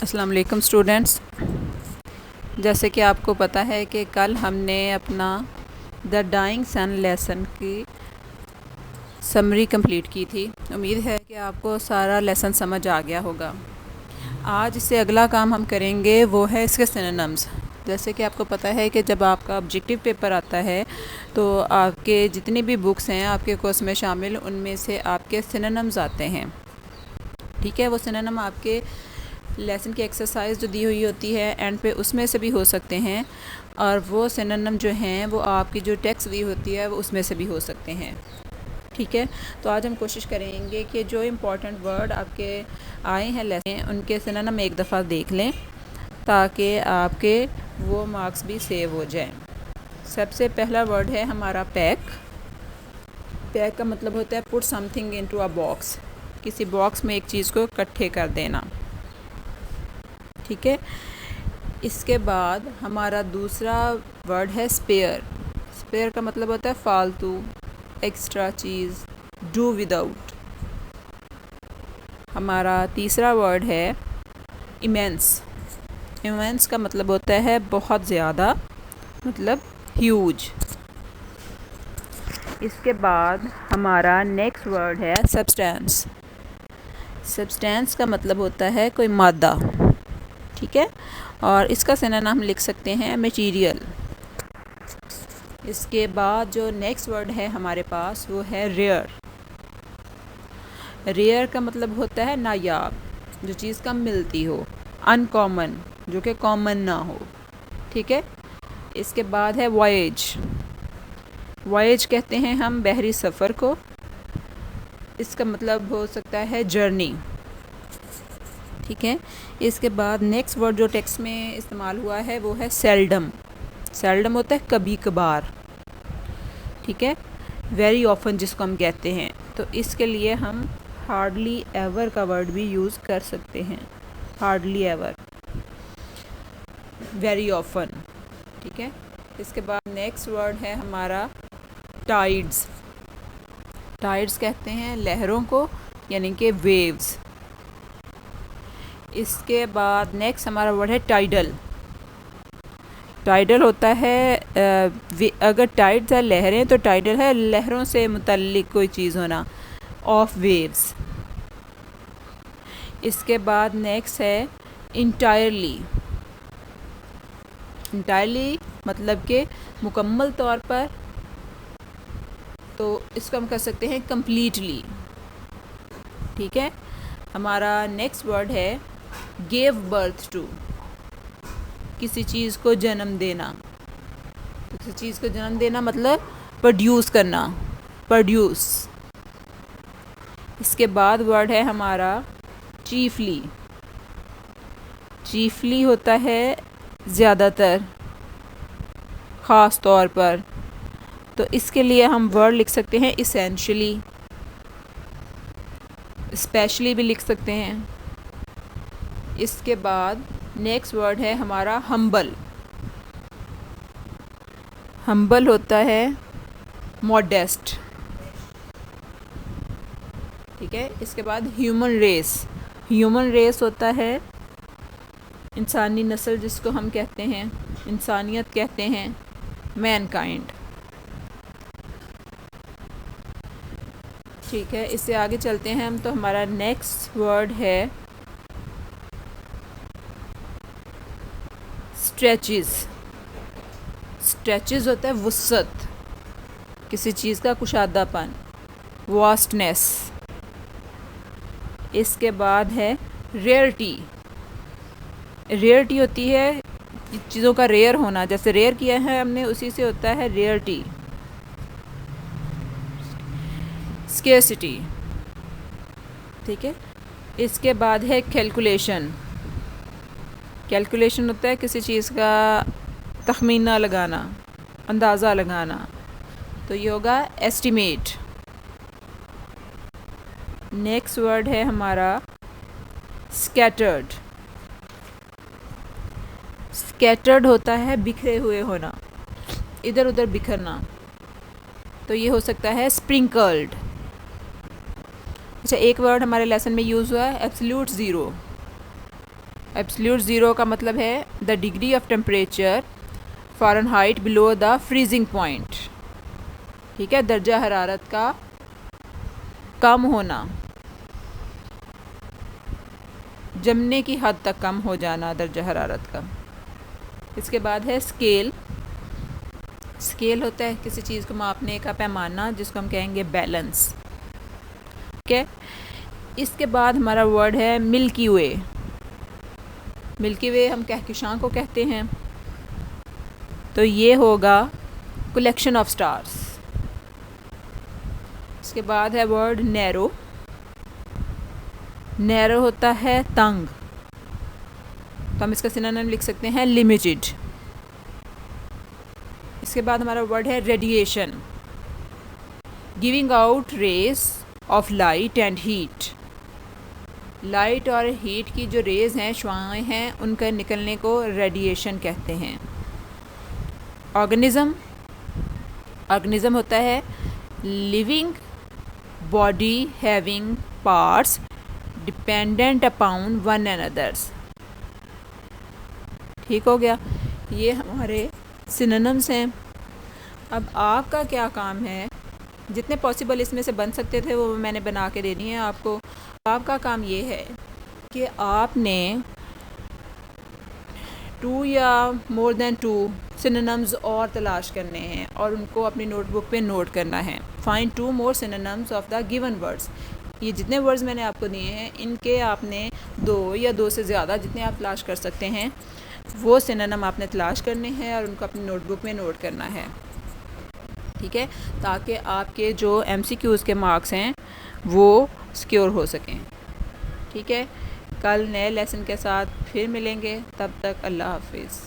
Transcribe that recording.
السلام علیکم اسٹوڈنٹس، جیسے کہ آپ کو پتہ ہے کہ کل ہم نے اپنا دا ڈائنگ سن لیسن کی سمری کمپلیٹ کی تھی۔ امید ہے کہ آپ کو سارا لیسن سمجھ آ گیا ہوگا۔ آج اس سے اگلا کام ہم کریں گے وہ ہے اس کے سینونمز۔ جیسے کہ آپ کو پتہ ہے کہ جب آپ کا آبجیکٹیو پیپر آتا ہے تو آپ کے جتنی بھی بکس ہیں آپ کے کورس میں شامل، ان میں سے آپ کے سینونمز آتے ہیں، ٹھیک ہے۔ وہ سینونم آپ کے لیسن کی ایکسرسائز جو دی ہوئی ہوتی ہے اینڈ پہ اس میں سے بھی ہو سکتے ہیں، اور وہ سینونم جو ہیں وہ آپ کی جو ٹیکسٹ دی ہوتی ہے وہ اس میں سے بھی ہو سکتے ہیں، ٹھیک ہے۔ تو آج ہم کوشش کریں گے کہ جو امپورٹنٹ ورڈ آپ کے آئے ہیں لیسن ان کے سینونم ایک دفعہ دیکھ لیں تاکہ آپ کے وہ مارکس بھی سیو ہو جائیں۔ سب سے پہلا ورڈ ہے ہمارا پیک۔ پیک کا مطلب ہوتا ہے put something into a box, کسی باکس میں ایک چیز کو اکٹھے کر دینا، ٹھیک ہے۔ اس کے بعد ہمارا دوسرا ورڈ ہے اسپیئر۔ اسپیئر کا مطلب ہوتا ہے فالتو، ایکسٹرا چیز، ڈو وداؤٹ۔ ہمارا تیسرا ورڈ ہے ایمینس۔ ایمینس کا مطلب ہوتا ہے بہت زیادہ، مطلب ہیوج۔ اس کے بعد ہمارا نیکسٹ ورڈ ہے سبسٹینس۔ سبسٹینس کا مطلب ہوتا ہے کوئی مادہ، ٹھیک ہے، اور اس کا سینونم ہم لکھ سکتے ہیں میٹیریل۔ اس کے بعد جو نیکسٹ ورڈ ہے ہمارے پاس وہ ہے ریئر۔ ریئر کا مطلب ہوتا ہے نایاب، جو چیز کم ملتی ہو، ان کامن، جو کہ کامن نہ ہو، ٹھیک ہے۔ اس کے بعد ہے وائیج۔ وائیج کہتے ہیں ہم بحری سفر کو، اس کا مطلب ہو سکتا ہے جرنی، ٹھیک ہے۔ اس کے بعد نیکسٹ ورڈ جو ٹیکسٹ میں استعمال ہوا ہے وہ ہے سیلڈم۔ سیلڈم ہوتا ہے کبھی کبھار، ٹھیک ہے، ویری آفن جس کو ہم کہتے ہیں۔ تو اس کے لیے ہم ہارڈلی ایور کا ورڈ بھی یوز کر سکتے ہیں، ہارڈلی ایور، ویری آفن، ٹھیک ہے۔ اس کے بعد نیکسٹ ورڈ ہے ہمارا ٹائیڈز۔ ٹائیڈز کہتے ہیں لہروں کو، یعنی کہ ویوز۔ اس کے بعد نیکسٹ ہمارا ورڈ ہے ٹائیڈل۔ ٹائیڈل ہوتا ہے اگر ٹائیڈز ہے لہریں تو ٹائیڈل ہے لہروں سے متعلق کوئی چیز ہونا، آف ویوز۔ اس کے بعد نیکسٹ ہے انٹائرلی۔ انٹائرلی مطلب کہ مکمل طور پر، تو اس کو ہم کہہ سکتے ہیں کمپلیٹلی، ٹھیک ہے۔ ہمارا نیکسٹ ورڈ ہے گیو برتھ ٹو۔ کسی چیز کو جنم دینا، کسی چیز کو جنم دینا مطلب پروڈیوس کرنا، پروڈیوس۔ اس کے بعد ورڈ ہے ہمارا چیفلی۔ چیفلی ہوتا ہے زیادہ تر، خاص طور پر، تو اس کے لیے ہم ورڈ لکھ سکتے ہیں اسینشلی، اسپیشلی بھی لکھ سکتے ہیں۔ اس کے بعد نیکسٹ ورڈ ہے ہمارا ہمبل۔ ہمبل ہوتا ہے موڈیسٹ، ٹھیک ہے۔ اس کے بعد ہیومن ریس۔ ہیومن ریس ہوتا ہے انسانی نسل جس کو ہم کہتے ہیں، انسانیت کہتے ہیں، مین کائنڈ، ٹھیک ہے۔ اس سے آگے چلتے ہیں ہم، تو ہمارا نیکسٹ ورڈ ہے اسٹریچز۔ اسٹریچز ہوتا ہے وسعت، کسی چیز کا کشادہ پن، واسٹنیس۔ اس کے بعد ہے ریئرٹی۔ ریئرٹی ہوتی ہے چیزوں کا ریئر ہونا، جیسے ریئر کیا ہے ہم نے اسی سے ہوتا ہے ریئرٹی۔ اسکیرسٹی، ٹھیک ہے۔ اس کے بعد ہے کیلکولیشن۔ کیلکولیشن ہوتا ہے کسی چیز کا تخمینہ لگانا، اندازہ لگانا، تو یہ ہوگا ایسٹیمیٹ۔ نیکسٹ ورڈ ہے ہمارا اسکیٹرڈ۔ اسکیٹرڈ ہوتا ہے بکھرے ہوئے ہونا، ادھر ادھر بکھرنا، تو یہ ہو سکتا ہے اسپرنکلڈ۔ اچھا، ایک ورڈ ہمارے لیسن میں یوز ہوا ہے ایبسلیوٹ زیرو۔ ایبسلیوٹ زیرو کا مطلب ہے the degree of temperature Fahrenheit below the freezing point. ٹھیک ہے, درجہ حرارت کا کم ہونا, جمنے کی حد تک کم ہو جانا درجہ حرارت کا. اس کے بعد ہے اسکیل. اسکیل ہوتا ہے کسی چیز کو ماپنے کا پیمانہ, جس کو ہم کہیں گے بیلنس. ٹھیک ہے, اس کے بعد ہمارا ورڈ ہے ملکی وے. ملکی وے ہم کہکشاں کو کہتے ہیں, تو یہ ہوگا کلیکشن آف سٹارز. اس کے بعد ہے ورڈ نیرو. نیرو ہوتا ہے تنگ, تو ہم اس کا سینونیم لکھ سکتے ہیں لمیٹڈ. اس کے بعد ہمارا ورڈ ہے radiation. Giving out rays of light and heat. Light اور ہیٹ کی جو ریز ہیں, شعاعیں ہیں, ان کا نکلنے کو ریڈیشن کہتے ہیں. آرگنزم. آرگنزم ہوتا ہے living body having parts dependent upon one and others. ٹھیک ہو گیا, یہ ہمارے سینونیمز ہیں. اب آپ کا کیا کام ہے, جتنے پاسبل اس میں سے بن سکتے تھے وہ میں نے بنا کے دے دی ہیں آپ کو. آپ کا کام یہ ہے کہ آپ نے 2 یا مور دین 2 سینونیمز اور تلاش کرنے ہیں اور ان کو اپنی نوٹ بک پہ نوٹ کرنا ہے. Find 2 more synonyms of the given words. یہ جتنے ورڈز میں نے آپ کو دیے ہیں, ان کے آپ نے 2 یا 2 سے زیادہ جتنے آپ تلاش کر سکتے ہیں وہ سینونیم آپ نے تلاش کرنے ہیں اور ان کو اپنی نوٹ بک میں نوٹ کرنا ہے. ٹھیک ہے, تاکہ آپ کے جو MCQs کے مارکس ہیں وہ سیکیور ہو سکیں. ٹھیک ہے, کل نئے لیسن کے ساتھ پھر ملیں گے. تب تک اللہ حافظ.